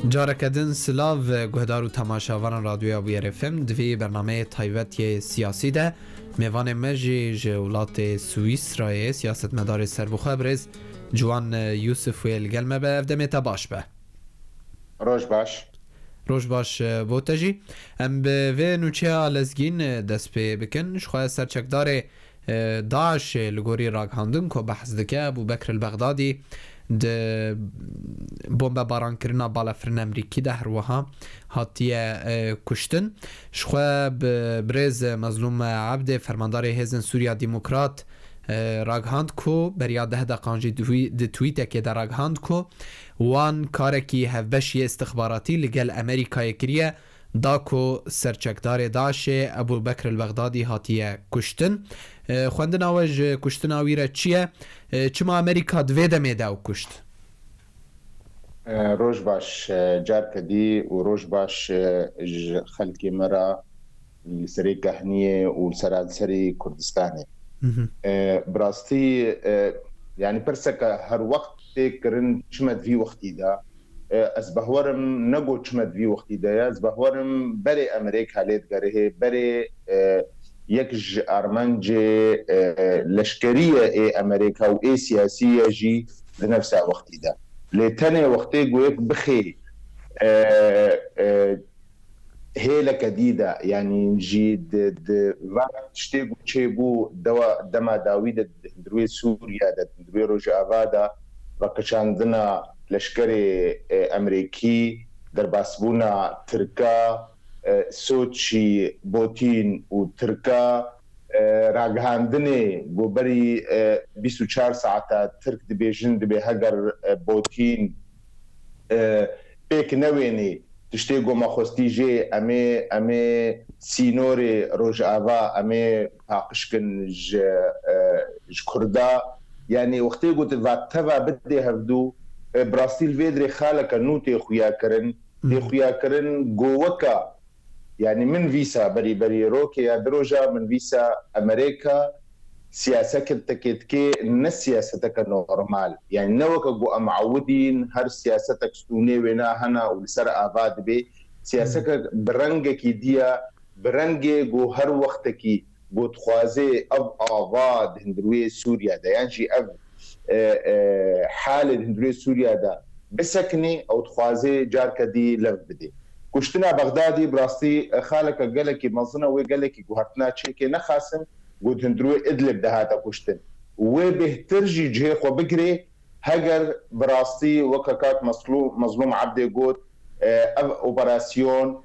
جارکدن سلاو گهدار و تماشاوان رادیو BRFM دوی برنامه تایبتی سیاسی ده میوان مجی جولات سوئیس رای سیاست مدار سربخه برز جوان یوسف ویل گلمه به افدمتا باش به روش باش بوتجی ام به و نوچه آلزگین دست بکن شخواه سرچکدار داعش لگوری راگ هندن که بحث دکه ابو بکر البغدادی د بمب باران کرنا بالا فرن امریکی ده هروها هاتیه کشتن شخواه برز مظلوم عبد فرماندار هزن سوریا دیموکرات راگ هند کو بریا ده دقانجی د تویته که در راگ هند کو وان کارکی هفبشی استخباراتی لگل امریکای کریه دا کو سرچکدار داعش ابو بکر البغدادی هاتیه کشتن خواندن آوش کشتن آویره چیه؟ چما امریکا دوی دمه داو کشت؟ روش باش جار کدی و روش باش خلقی مرا سری کهنیه و سرانسری کردستانه براستی یعنی پرسکه هر وقت کرن چمد وی وقتی دا از بهورم نگو چمد وی وقتی دا از بهورم بری امریکا لید گره بری یک ارمنج لشکریه ای امریکا و ای سیاسیه جی بنفسها وقتی دا لیتنه وقتی گویک بخی هیله کدیده یعنی جی وقت شتی چه بو دما داوید دروی سوریا دروی روجاوا دا وکچاندنا لشکری امریکی در باسبونا ترکا سوچی بوتین و ترکا راگهاندنه گوبری 24 ساعته ترک دبیجن دبی هگر بوتین پیک نوینی تشتی گو مخوستی جی امی سینور روش آوا امی پاقشکن ج کردا یعنی وقتی گوت وقتها بده هفدو براسیل ویدری خالک نوتی خویا کرن دی خویا کرن گووکا يعني من فيسا بري روكي يا دروجة من فيسا أمريكا سياسة كتكي نسياستك نورمال يعني نوك جو معودين هر سياستك ستوني وينا هنا ولسر آباد بي سياستك برنجكي ديا برنجي جو هر وقتكي جو تخوازي أب آباد هندروي سوريا دا يعني جي أب حالة هندروي سوريا دا بسكني أو تخوازي جاركا دي لف بدي کشتنا بغدادی براستی خالک گلکی مزنه و گلکی گوهرتنا چیکی نخاسم گود هندروی ادلب ده هاتا کشتن و بهتر جی جه خو بگری هگر براستی وکاکات مظلوم عبد گود اپراسیون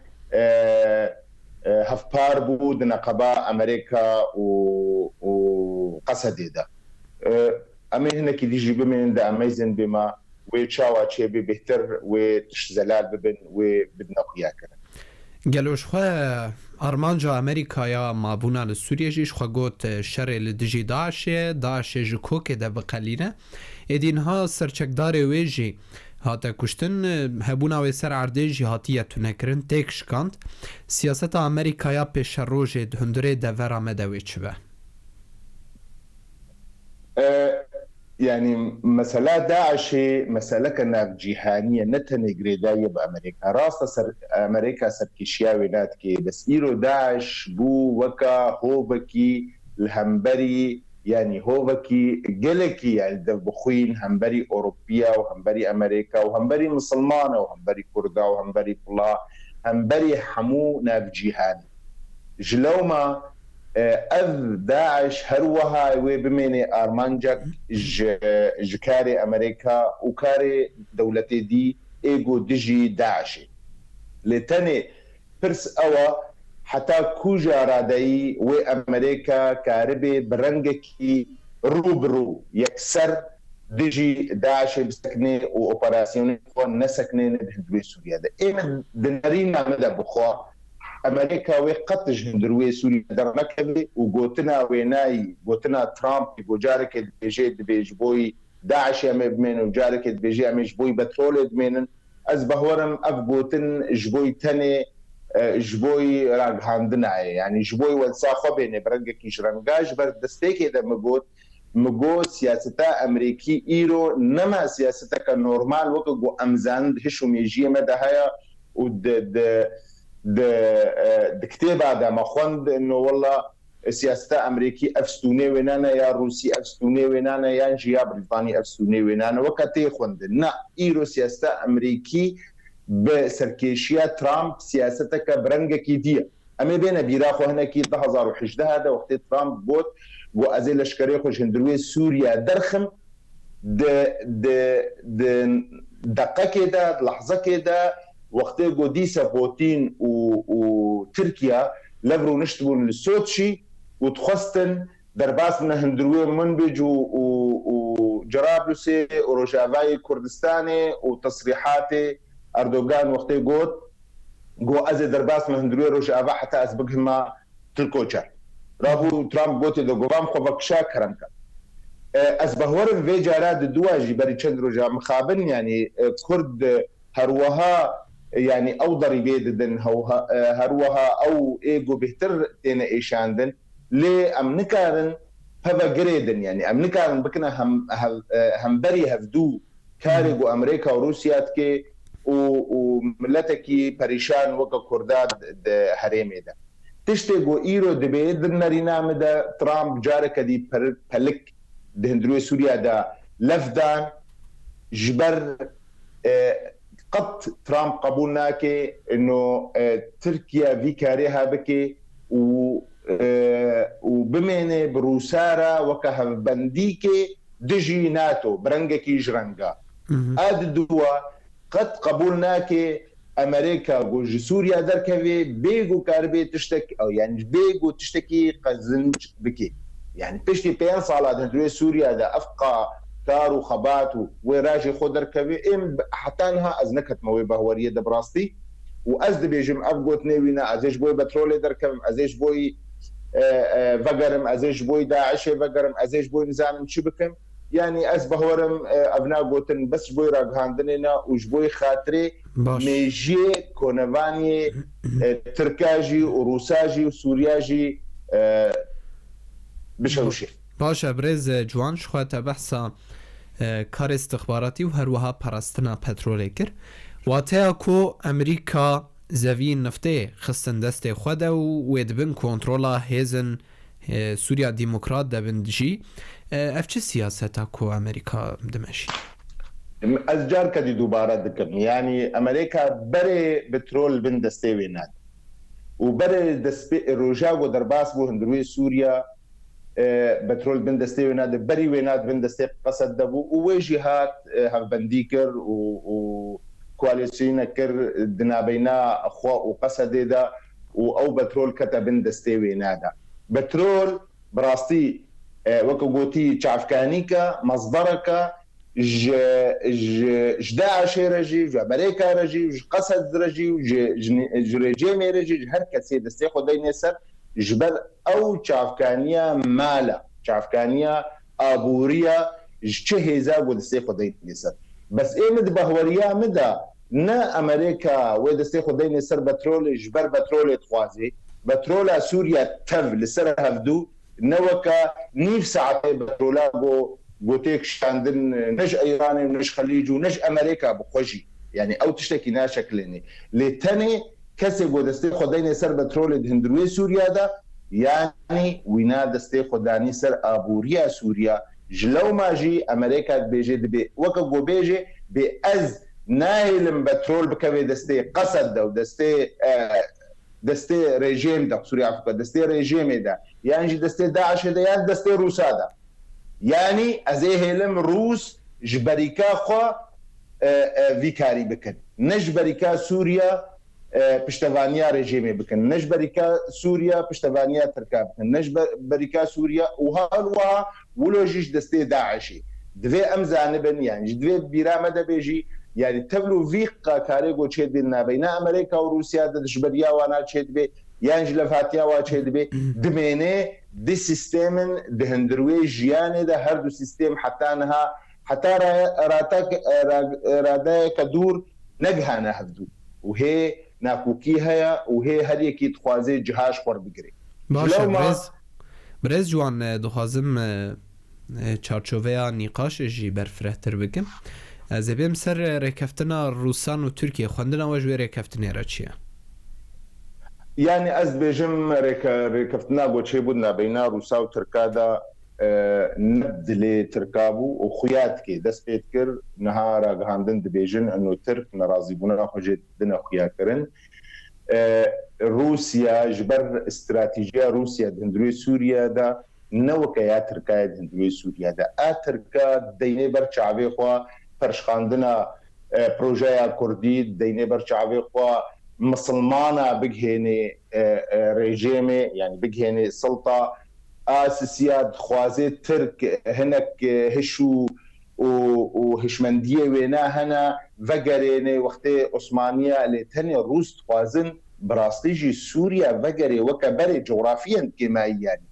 هفپار بود نقبا امریکا و قصدی ده اما هناك دي جيب من ده اميزن بما ويتشاوا تشيبي بهتر وتشزلال ببن وبدنا قياكا قالوش خوا أرمانجا أمريكا يا مابونا للسوريا جيش خوا قوت شر لدجي داعش جكوك ده بقلينا ادينها سرچكدار ويجي هاتا كشتن هبونا ويسر عرديجي هاتية تنكرن تيكش كانت سياسة أمريكا يا بيش الروجي دهندري ده ورا مدوي چبه يعني مسألة داعش مسألة كنا جهانية نتنجري داية بأمريكا راسة أمريكا سركيشياوي ناتكي بس إيرو داعش بو وكا هوبكي الهمبري يعني هوبكي جلكي يعني دبخوين همبري أوروبيا وهمبري أمريكا وهمبري مسلمانة وهمبري كردا وهمبري بلا همبري حمو ناف جهاني جلوما اذ داعش هروها وبميني ارمانجك جكاري امريكا وكاري دولتي دي ايجو دجي داعشي لتاني برس اوا حتى كوجا راداي وامريكا كاربي برنجكي روبرو يكسر دجي داعش بسكني واوبراسيوني نسكني ندهدوي سوريا ده ايه دنارينا مدى بخوا امريكا وقتج هندروي سوريا در مكبي وقوتنا ويناي قوتنا ترامب بوجارك بيجي بيجبوي داعش يم بمن وجارك بيجي ام جبوي بترول بمن از بهورم اف قوتن جبوي تاني جبوي راغ هاندنا يعني جبوي والساخو بين برنجك يشرنجاج بردستيك اذا مقوت مگو سیاستا امریکی ایرو نما سیاستا که نورمال وکا گو امزاند هشو میجیه مده هیا و د كتابه دا ما خوند انه والله سياسة امريكي افستوني وينانا يا روسي افستوني وينانا يا جيا بريطاني افستوني وينانا وكتي خوند نا ايرو سياسة امريكي بسركيشيا ترامب سياستك برنجكي دي اما بين بيراخو هنا كي 2011 هذا وقت ترامب بوت وازيل لشكري خوش هندروي سوريا درخم د دقه كده لحظه كده وقت قديسة بوتين وتركيا لبرو نشتبون للسوتشي وتخستن درباس من هندروي منبج وجرابلسي وروجافاي كردستاني وتصريحاتي أردوغان وقت قو أزي درباس من هندروي روجافا حتى أسبقهما تلكوشار رابو ترامب بوتي دو قوام خوفكشا كرمكا أسبهورن في جارات دواجي بري چند روجا مخابن يعني كرد هروها يعني او ضريبه دن هروها او ايجو بهتر تينا ايشاندن لي امنكارن هذا جريدن يعني امنكارن بكنا هم بري هفدو كارغو امريكا وروسيا تكي وملتكي بريشان وكا كرداد هريمي ده تشتغو ايرو دبيدن نارينا مدا ترامب جارك دي بلك دهندروي سوريا دا لفدان جبر قد ترامب قبولناك انه تركيا في كاريها بكي وبمينه بروسارا وكهف بنديكي دجي ناتو برنجكي جرنجا هذا الدوا قد قبولناك امريكا وجي سوريا دركبي بيجو كاربي تشتكي او يعني بيجو تشتكي قزنج بكي يعني بيشتي بين صالات هندوي سوريا دا افقا كارو خباتو وراجي خودر كبي ام حتى انها ازنكت موي بهوريه دبراستي وازد بيجم افغوت نيوينا ازيش بوي بترول دركم ازيش بوي فقرم ازيش بوي داعش فقرم ازيش بوي نظام شبكم يعني از بهورم ابنا غوتن بس بوي راغاندنينا وج بوي خاطري ميجي كونفاني تركاجي وروساجي وسورياجي بشوشي باشه برز جوان شخوات بحثا کار استخباراتی و هروها پرستنا پترول کر واتیا کو امریکا زوین نفته خستن دست خود و ویدبن کنترولا هیزن سوریا دیموکرات دبن جی اف چه سیاستا کو امریکا دمشی از جار کدی دوباره دکم یعنی امریکا بره بترول بن دسته ویناد و بره دسته روجا و درباس بو هندروی سوریا بترول بن دستي وناد بري ويناد بن دستي قصد دبو وجهات هف بنديكر وكواليسيون كر دنابينا اخوا وقصد دا او بترول كتا بن دستي وينادا بترول براستي وكوغوتي تشافكانيكا مصدرك داعش رجي امريكا رجي قصد رجي رجيمي رجي هر كسي دستي خدي نسر جبل او چافکانیا مالا چافکانیا ابوریا چه هزا ودسته خدای نسر بس ايمد بهوريا مدا نا امريكا ودسته خدای نسر بترول جبر بترول تخوازي بترول سوريا تف لسر هفدو نوكا نيف ساعه بترولا بوتيك شاندن نج ايران نج خليج ونج امريكا بخوجي يعني او تشتكي نا شكلني لتاني كسي ودسته خدای نسر بترول هندروي سوريا دا يعني وينا دستي خداني سر ابوريا سوريا جلو ماجي امريكا بيجي دبي وكا جو بيجي باز نايل بترول بكبي دستي قصد دا دستي ريجيم دا سوريا افريقيا دستي ريجيم دا يعني دستي داعش دا يعني دستي روسا دا يعني ازي هلم روس جبريكا خو فيكاري بكن نجبريكا سوريا پشتوانیا رژیمی بکن نجبریکا سوریا پشتوانیا ترکا بکن نجبریکا سوریا وهالوا ولوجيش دستي داعشي دوی امزانبن يعني دوی بيرامده بيجي يعني تبلو فيقا كاريغو تشيد بينا بين امريكا وروسيا دجبريا وانا تشيد بي يعني لفاتيا وا تشيد بي دمينه دي سيستم دهندروي جيانه ده هر دو سيستم حتى انها حتى راتك رادا كدور نجهنا هفدو وهي ناکوکی هيا وهي هر یکی تخوازه جهاش خور بگیری باشه برز جوان دخوازم چارچوبه نیقاش جی برفرهتر بکم از بیم سر رکفتنا روسان و ترکیه خوندن و جوی رکفتنی را چیه؟ يعني از بيجم ركفتنا بوشي بدنا بين روسا وتركادا نبدلي تركابو وخيات كي دس بيتكر نهار غاندن دبيجن انه ترك نرازي بنا خوجت دنا خيا كرن روسيا جبر استراتيجيه روسيا دندروي سوريا دا نوكا يا تركيا دندروي سوريا دا تركا ديني برچاوي خو فرشخاندنا بروجيا كردي ديني برچاوي خو مسلمانه بجهني ريجيمي يعني بجهني سلطه اساسيات خوازي ترك هناك هشو وهشمنديه وينا هنا فقريني وقت عثمانيه اللي تاني روس خوازن براستيجي سوريا فقري وكبري جغرافيا كما يعني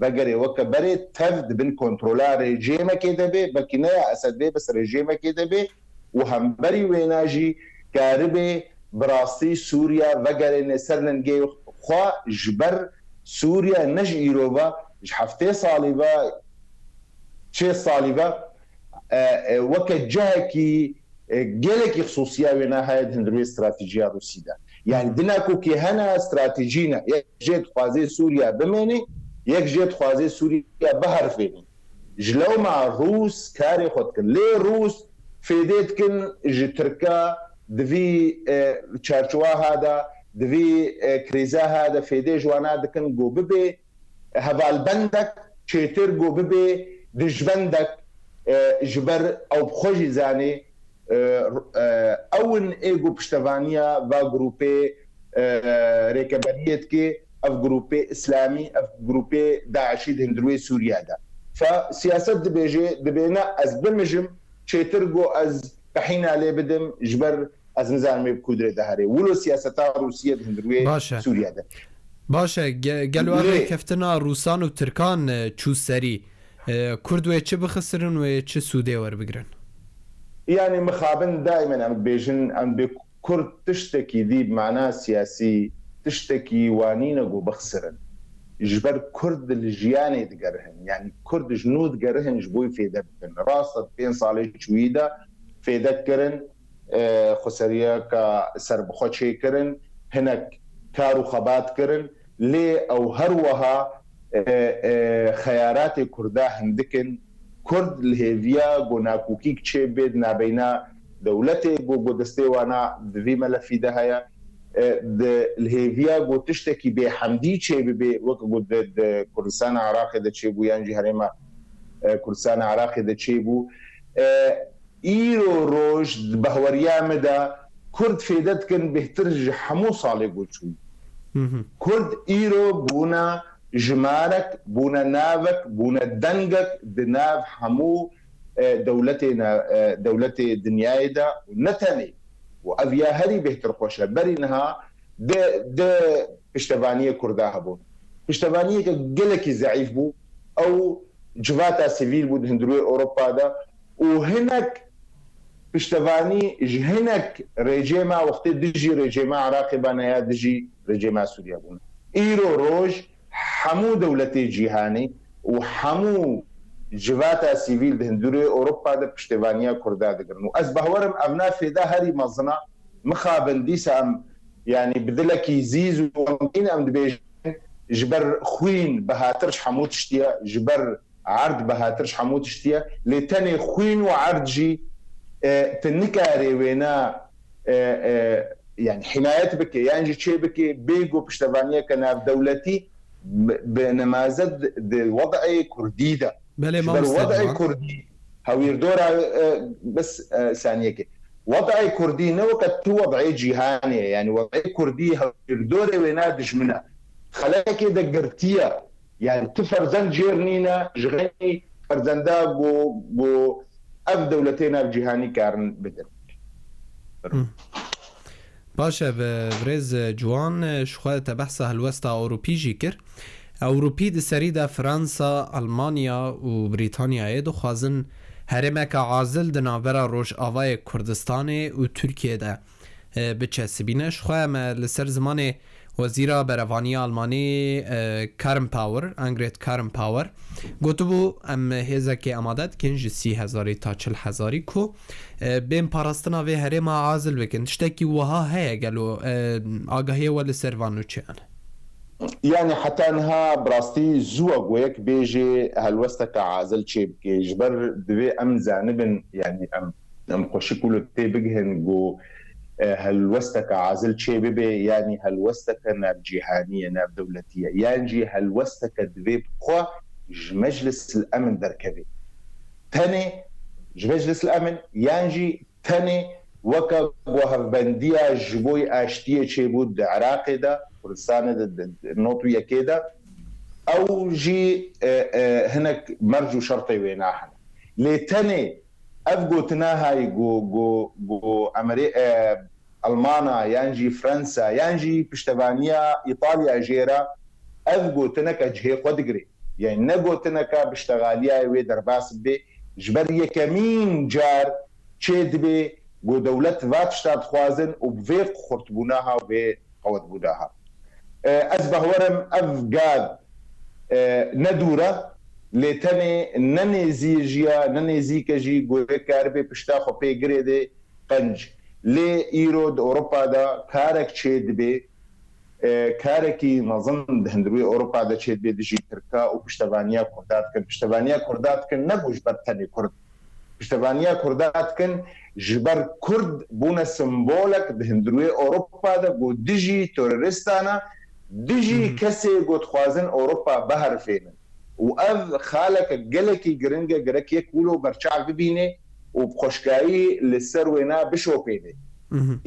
فقري وكبري تفد بن كنترولا ريجيمه كده بي بكنا اسد بي بس ريجيمه كده بي وهم بري ويناجي كاربي براستي سوريا وقال سرلنجي خوا جبر سوريا نج إيروبا حفتي صالبا شيء صالبا وكجهكي جلكي خصوصية ونا هاي هندروي استراتيجية روسية يعني دناكو كي هنا استراتيجينا يجيت خوازي سوريا بميني يجيت خوازي سوريا بحر فيني جلو مع روس كاري خدكن ليه روس فيديتكن جتركا دفي تشارچوا هذا دفي كريزا هذا فيدي جوانا دكن جو ببي هفال بندك تشيتر جو ببي دجبندك جبر او بخوجي زاني اون ايجو بشتفانيا با جروبي ريكبريت كي اف جروبي اسلامي اف جروبي داعشي هندروي سوريا دا فسياسه دبينا از بمجم تشيتر جو از كحين عليه بدم جبر از نظام بكودره دهري ولو سياستا روسيه هندروي سوريا ده باشه قالوا كفتنا روسان وتركان تشو سري كرد ويتش بخسرن ويتش سودي ور بقرن يعني مخابن دائما عم بيجن عم بكرد تشتكي دي بمعنى سياسي تشتكي وانينا جو بخسرن جبر كرد الجياني تقرهن يعني كرد جنود قرهن جبوي في دبن راسط بين صالح شويده في ذكرن خسرية كسرب خوشي كرن هناك كارو خبات كرن لي او هروها خيارات كردا هندكن كرد الهيفيا قناكوكي كشي بدنا بينا دولتي قو دستي وانا دفي ملفي دهايا الهيفيا قو تشتكي بحمدي شي بي وكو كردستان عراقي دا تشيبو يانجي هريما كردستان عراقي دا تشيبو ايرو روج بهوريا مدى كرد فيدت كان بهترج حمو صالح قوشوي كرد ايرو بونا جمارك بونا نافك بونا دنقك دناف حمو دولتي دنياي دا ونتني وافيا هري بهتر قوشة برينها ده اشتفانية كرداها بون اشتفانية قلكي زعيف بو او جفاتا سيفيل بود هندروي اوروبا دا وهناك پشتوانی جهنك رجيما وقت دجي رجيما عراقي بانايا دجي رجيما سوريا بون ايرو روج حمو دولتي جيهاني وحمو جواتا سيفيل دهندوري اوروبا دا پشتوانيا كردا دقرنو از بهورم ابنا فيدا هري مزنا مخابن ديسا ام يعني بدلكي زيزو ومكين ام دبيج جبر خوين بهاترش حمو تشتيا جبر عرض بهاترش حمو تشتيا لتاني خوين وعرض جي تنكاري وينا يعني حمايات بكي يعني شيء بكي بيجو بشتفانية كان دولتي بنماذج الوضع كردي ده الوضع كردي هو يردور بس ثانية كي وضع كردي نوكت وضع جيهاني يعني وضع كردي هو يردور وينا دجمنا خلاك دقرتيا يعني تفرزن جيرنينا جغني فرزندا بو اف دولتنا بجهاني كارن بدر باشه برز جوان شخوات بحث هلوستا اوروبي جيكر اوروبي دي سريدا فرنسا المانيا و بريطانيا ايدو خوازن هرمك عازل دنابرا روش آوای کردستان و ترکیه ده بچه سبینه شخواه ما لسر زمان وزیرا برفانی آلمانی کارم پاور انگریت کارم پاور گوتو بو ام هزکی امادت کنج 30,000 تا 40,000 کو بین پاراستنا و هرما عازل بکن تشتکی وها هيا قالوا آگاهی ولی سروانو چیان يعني حتى انها براستي زوق ويك بيجي هالوستك عازل شيء جبر دبي ام زانبن يعني ام قشي كله تبجهن جو هالوستك عازل شيء بيبي يعني هالوستك ناب جهانية ناب دولتية يعني هالوستك دبي بخوا مجلس الامن دركبي تاني مجلس الامن يعني تاني وكا وهفبندية جبوي اشتية شيء بود عراقي ده كردستان النوطو يكيدا او جي هناك مرجو شرطي ويناحنا لتاني افقو تناهاي جو امريكا المانا يانجي فرنسا يانجي بشتغانيا ايطاليا جيرا افقو تنك اجهي قدقري يعني نقو تنك بشتغاليا ويدر باس بي جبر يكمين جار تشيد بي جو دولت فاتشتاد خوازن وبفيق خرطبوناها وبي قوت بوداها أزبه ورم أفقاد ندورة لتني ننزيجيا ننزيكجي قوي كاربي بشتاخو بي قريدي قنج لي إيرود أوروبا دا كارك تشيد بي كاركي نظن دهندروي أوروبا دا تشيد بي دجي تركا وبشتبانيا كردات كن بشتبانيا كردات كن نبوش برتني كرد بشتبانيا كردات كن جبر كرد بونا سمبولك دهندروي أوروبا دا قو دجي توريستانا دجي كسي قد خوازن أوروبا بهر فينا وأذ خالك قلكي قرنجة قرك يكولو برشع ببيني وبخشكاي للسروينا بشو بيني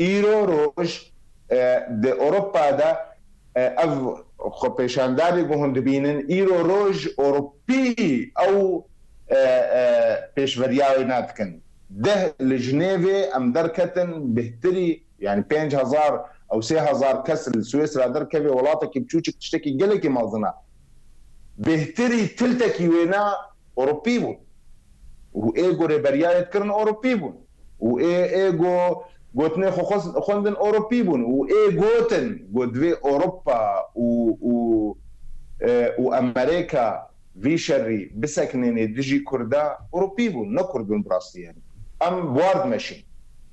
إيرو روج دي أوروبا دا أذ خبشانداري قهند بينن إيرو روج أوروبي أو بيشورياوي ناتكن ده لجنيفي أم دركتن بهتري يعني 5,000 او 6,000 كسر سويسرا دركبي ولاتك بتشوشك تشتكي قلكي مالزنا بهتري تلتكي وينا اوروبي بون وايغو ريبريال تكرن اوروبي بون وايغو غوتني خوندن اوروبي بون وايغوتن غودفي اوروبا وامريكا في شري بسكنين ديجي كردا اوروبي بون نكردون براستي يعني ام بوارد ماشين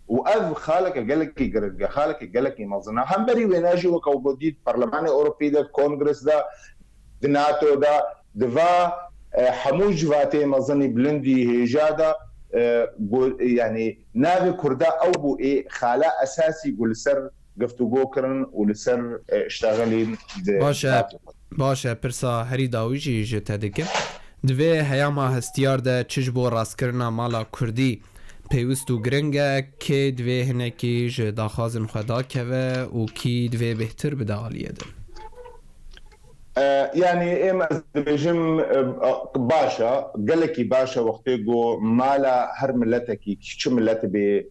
وأذ خالك قالك يقرد خالك قالك يمازنا هم بري ويناجي وكوبوديت برلمان أوروبي ده كونغرس ده ناتو ده دفا حموج فاتي مازني بلندي هيجادا يعني نافي كردا أو بو إيه خالا أساسي قول سر قفتو بوكرن ولسر اشتغلين باشه پرسا هری داویجی جتدکه دوی هیاما هستیار ده چجبو راستکرنا مالا کردی پیوست و گرنگه که دوی هنکی جه داخوازن خدا که و کی دوی بهتر بده آلیه ده يعني ايم از بيجم باشا قالكي باشا وقتي جو مالا هر ملتكي كيش ملت بي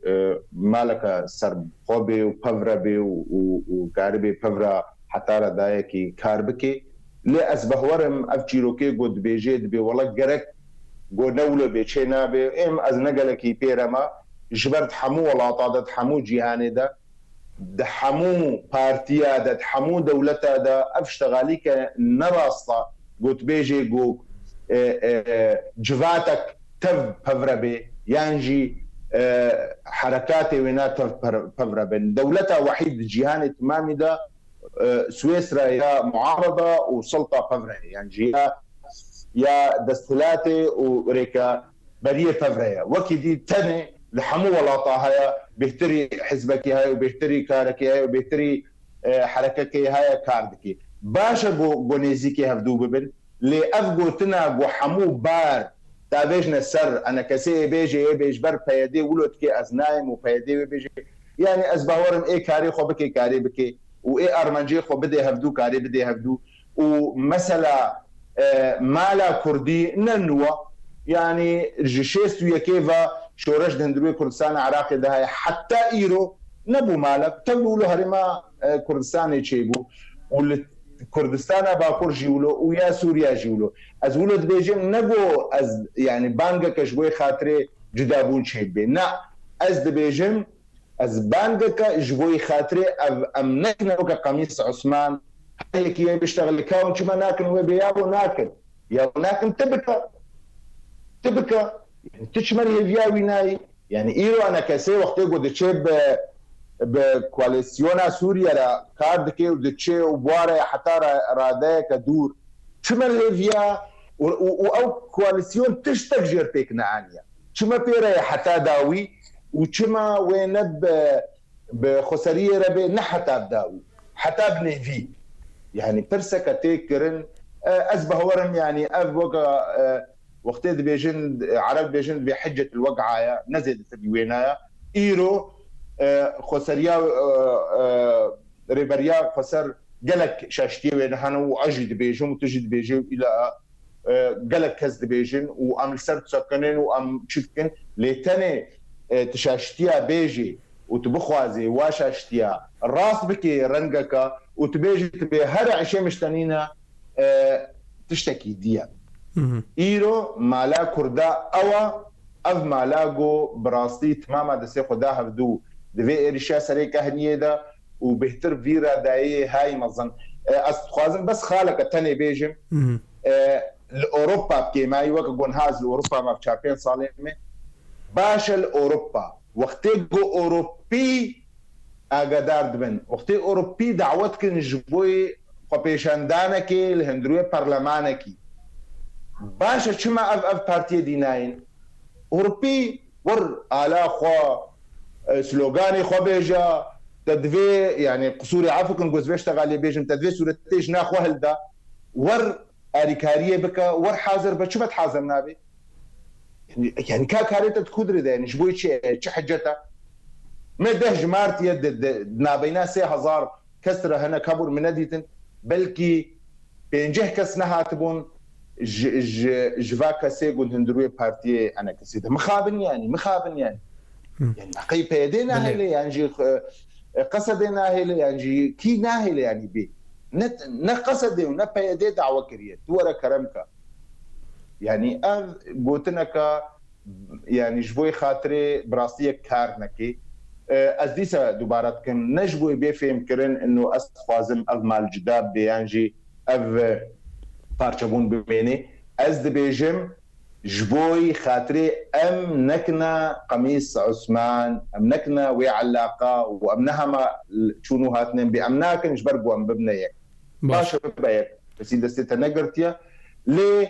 مالك سرب خوبي وبفرا بي وغاربي بفرا حتى دايكي كاربكي لي اسبهورم افجيروكي قد بيجيد بي والله قرك جو نولو بي تشينا بي ايم از نقالكي بيرما جبرت حمو ولا طادت حمو جيهاني ده دحمو بارتيا دا دحمو دولتا دا افشتغاليك نراسطة قلت بيجي قو جفاتك تف بفربي يانجي حركاتي وينا تف بفربي دولتا وحيد جيهاني تمامي دا سويسرا يا معارضة وسلطة بفربي يعني يا دستلاتي وريكا بريه بفربي وكي دي تاني لحمو ولاطة هاي بيهتري حزبك هاي وبيهتري كارك هاي وبيهتري حركك هاي كاردك باشا جو نيزيكي هفدو ببن لي افغو تنا جو حمو بار تابيجنا السر انا كسي بيجي بيج بر بيدي ولدكي ازنايم وبيدي بيجي يعني ازباورم اي كاري خو بكي كاري بكي واي ارمنجي خو بدي هفدو كاري بدي هفدو ومثلا مالا كردي ننوا يعني جيشيستو يكيفا شورش دهندروي كردستان عراقي ده حتى ايرو نبو مالك تقولوا له هرما كردستان يشيبو والكردستان باكور جيولو ويا سوريا جيولو از ولد بيجم نبو از يعني بانجا كشبوي خاطري جدابون شيبي نا از دبيجم از بانگك جبوي خاطري ام نكنا وكا قميص عثمان هيك بيشتغل كاون شما ناكن وبيابو ناكن يا ناكن تبكى يعني تشمل هيفياوي ناي يعني ايرو انا كسي وقت يقول تشيب بكواليسيونا سوريا لا كاردكي ودتشي وبواره حتى راده كدور شمل هيفيا او كواليسيون تشتغجر تكنا انيا شما بيرا حتى داوي وشما وينب بخسريه ربي نحتى داوي حتى بنيفي يعني برسك تيكرن ازبه ورم يعني ابوغا وقت بيجن عرب بيجن بحجه الوقعه نزلت بوينايا ايرو خسريا ريبريا خسر قالك شاشتي وين هانو اجد بيجن وتجد بيجن الى قالك كز بيجن وام سرت سكنين وام تشكن لتاني تشاشتيا بيجي وتبخوازي واشاشتيا الراس بكي رنقك وتبيجي تبي هر عشي مشتنينا تشتكي ديا ايرو مالا كردا او اف مالاغو براستي تماما دسي خداها بدو دفي اريشا سريكا هنيدا وبهتر فيرا داي هاي مظن استخوازن بس خالك تاني بيجم الاوروبا بكيماي وكون هاز الاوروبا ما بشابين صالمه باش الاوروبا وقتيغو اوروبي اقدار دبن وقتي اوروبي دعوتك نجبوي خبيشاندانكي الهندروي برلمانكي باشا شما اف بارتي ديناين اوروبي ور على خو سلوغاني خو بيجا تدفي يعني قصوري عفوك نقوز بيشتغل بيجم تدفي سورتيج ناخو هلدا ور اريكاريه بك ور حاضر بشو بتحاضر نابي يعني كاريتا تكودري ده يعني شبوي شي حجتها ما ده جمارت يد نابينا 3000 كسره هنا كبر من نديتن بلكي بينجه كسنها تبون جفا كسي قلت هندروي بارتي انا كسيده مخابن يعني حقي بيدينا هيلي يعني قصدنا هيلي يعني كي ناهيلي يعني بي نقصدي ونبيدي دعوه كريه تورا كرمك يعني قلتنك يعني جبوي خاطري براستيه كارنكي ازديسا دوباره كم نجبوي بيفهم كرن انه استفازم اف مال جداب بيانجي اف بارشبون بميني از بيجم جبوي خاطري ام نكنا قميص عثمان ام نكنا وي علاقه وامنها ما شنو هاتنين بامناكن جبرقوا ام ببنيك باشا ببيك بس اذا ستنقرتيا ليه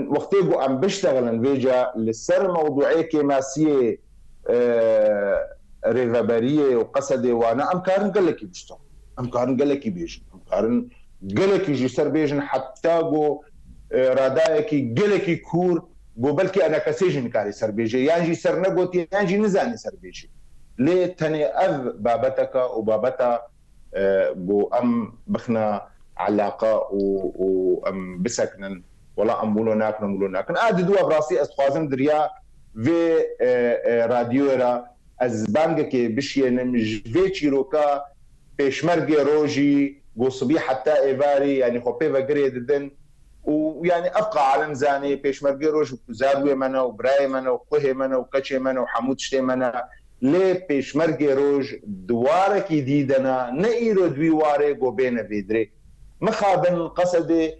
وقتيقو ام بشتغل فيجا للسر موضوعيه كيماسيه ريفابريه وقصدي وانا امكارن قال لك بيشتغل امكارن قال لك بيجي امكارن قال لك يجي سر بيجن حتى جو رادايكي قال لك كور جو بلكي انا كسيجن كاري سر بيجي يعني سر نغوتي يعني نزاني سر بيجي ليه تاني اذ بابتك وبابتا جو ام بخنا علاقه وام بسكنن ولا امولو ناكن ادي دوا براسي استخوازم دريا في راديو را از بانگكي بشينم جفيتشي روكا بيشمرغي روجي قصبي حتى ايفاري يعني خوبي فغري ددن ويعني ابقى علم زاني بيشمرغي روج زادوي منا وبراي منا وقهي منا وكاتشي منا وحمود شتي منا ليه بيشمرغي روج دوارك جديدنا نيرو دوي واري جو بين فيدري مخابن قصدي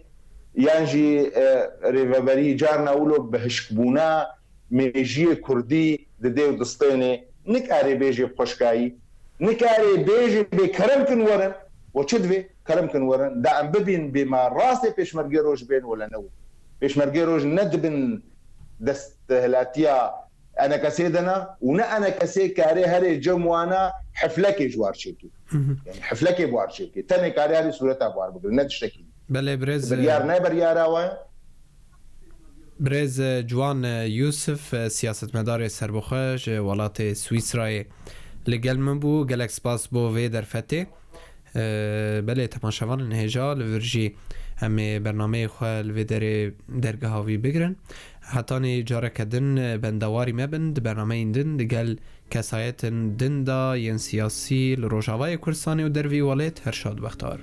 يانجي ريفابري جارنا ولو بهشكبونا ميجي كردي ددي ودستيني نكاري بيجي بخشكاي نكاري بيجي بكرم كنورن وشدفي كرم كنورن دا ام ببين بما راسي بيشمرغي روج بين ولا نو بيشمرغي روج ندبن دستهلاتيا انا كسيدنا ونا انا كسي كاري هري جموانا حفلكي جوار شيكي يعني حفلكي بوار شيكي تاني كاري هري صورتها بوار بقول ندشتكي بله برز برز جوان يوسف سياست مدار سربخش ولات سويسرا لگل من بو گلک سپاس بو وی در فته بله تماشاوان انهجا لورجی همه برنامه خواه وی درگه هاوی بگرن حتی نی جاره کدن بندواری مبند برنامه این دن دگل کسایت دن دا ین سیاسی لروجاوای کرسانی و در وی والت هرشاد بختار